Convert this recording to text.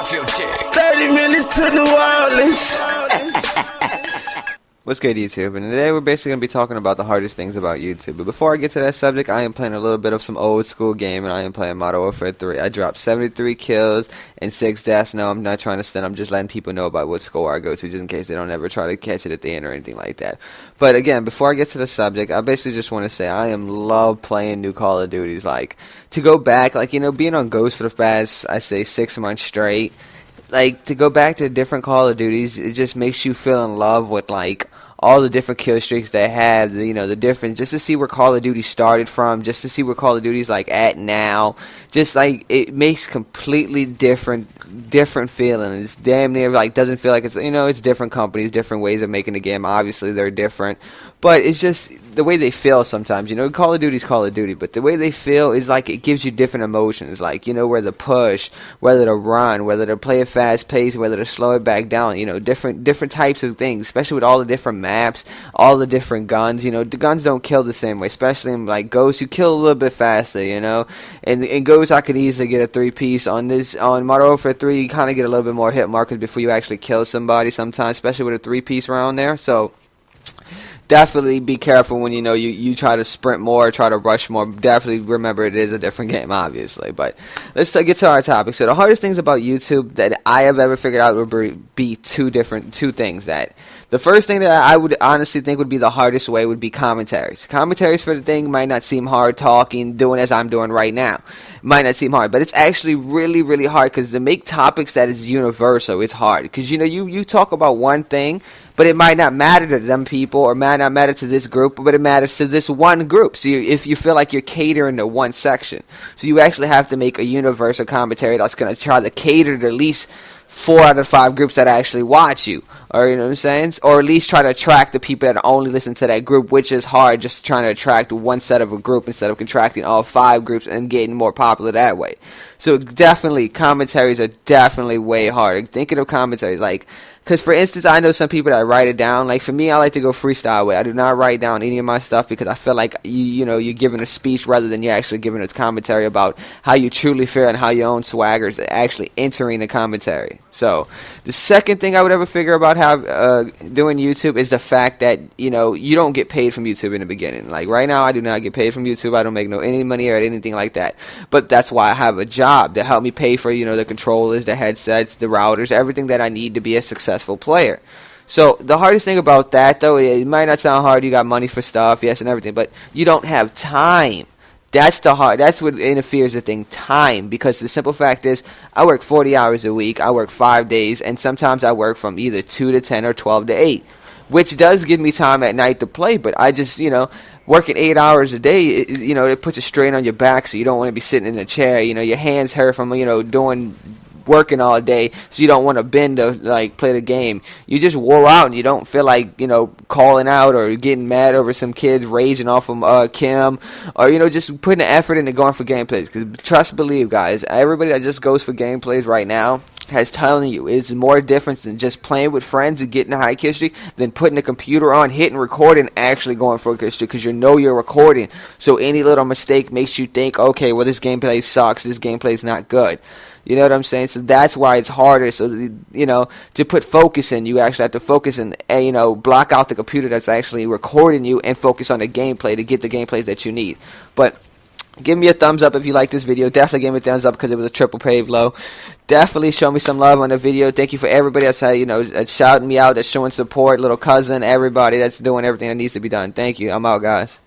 30 minutes to New Orleans. What's good, YouTube? And today we're basically going to be talking about the hardest things about YouTube. But before I get to that subject, I am playing a little bit of some old school game, and I am playing Modern Warfare 3. I dropped 73 kills and 6 deaths. No, I'm not trying to stun. I'm just letting people know about what score I go to, just in case they don't ever try to catch it at the end or anything like that. But again, before I get to the subject, I basically just want to say I love playing new Call of Duties. Like, to go back, like, you know, being on Ghost for the past, I say, 6 months straight, like, to go back to different Call of Duties, it just makes you feel in love with, like, all the different kill streaks they have, you know, the different, just to see where Call of Duty started from, just to see where Call of Duty's like at now, just like it makes completely different feeling. It's damn near like doesn't feel like it's, you know, it's different companies, different ways of making the game. Obviously they're different, but it's just the way they feel sometimes. You know, Call of Duty's Call of Duty, but the way they feel is like it gives you different emotions. Like, you know, whether to push, whether to run, whether to play a fast pace, whether to slow it back down. You know, different types of things, especially with all the different maps, all the different guns. You know, the guns don't kill the same way, especially in like Ghost. You kill a little bit faster. You know, and in Ghost I could easily get a 3-piece. On Modern Warfare 3 you kind of get a little bit more hit markers before you actually kill somebody sometimes, especially with a 3-piece round there. So definitely be careful when, you know, you try to sprint more, try to rush more. Definitely remember it is a different game, obviously. But let's get to our topic. So the hardest things about YouTube that I have ever figured out would be two things. That the first thing that I would honestly think would be the hardest way would be commentaries. Commentaries for the thing might not seem hard, doing as I'm doing right now. Might not seem hard, but it's actually really, really hard, because to make topics that is universal, it's hard. Because, you know, you talk about one thing, but it might not matter to them people, or might not matter to this group, but it matters to this one group. So if you feel like you're catering to one section, so you actually have to make a universal commentary that's going to try to cater to at least 4 out of 5 groups that actually watch you, or, you know what I'm saying, or at least try to attract the people that only listen to that group, which is hard, just trying to attract one set of a group instead of contracting all 5 groups and getting more popular that way. So definitely commentaries are definitely way harder. Thinking of commentaries, like, because for instance, I know some people that write it down. Like for me, I like to go freestyle way. I do not write down any of my stuff, because I feel like you know, you're giving a speech rather than you're actually giving a commentary about how you truly feel and how your own swagger is actually entering the commentary. So the second thing I would ever figure about doing YouTube is the fact that, you know, you don't get paid from YouTube in the beginning. Like right now, I do not get paid from YouTube. I don't make any money or anything like that. But that's why I have a job to help me pay for, you know, the controllers, the headsets, the routers, everything that I need to be a successful player. So the hardest thing about that, though, it might not sound hard. You got money for stuff, yes, and everything, but you don't have time. That's what interferes with thing, time. Because the simple fact is, I work 40 hours a week. I work 5 days, and sometimes I work from either 2 to 10 or 12 to 8, which does give me time at night to play. But I just, you know, working 8 hours a day, you know, it puts a strain on your back, so you don't want to be sitting in a chair. You know, your hands hurt from, you know, working all day, so you don't want to bend to like play the game. You just wore out, and you don't feel like, you know, calling out or getting mad over some kids raging off of Kim, or, you know, just putting the effort into going for gameplays. Because believe guys, everybody that just goes for gameplays right now has telling you it's more difference than just playing with friends and getting a high kill streak than putting the computer on, hitting record, and actually going for a kill streak, because you know you're recording. So any little mistake makes you think, okay, well, this gameplay sucks, this gameplay is not good. You know what I'm saying? So that's why it's harder. So, you know, to put focus in, you actually have to focus and, you know, block out the computer that's actually recording you and focus on the gameplay to get the gameplays that you need. But give me a thumbs up if you like this video. Definitely give me a thumbs up, because it was a triple pave low. Definitely show me some love on the video. Thank you for everybody that's, you know, that's shouting me out, that's showing support, little cousin, everybody that's doing everything that needs to be done. Thank you. I'm out, guys.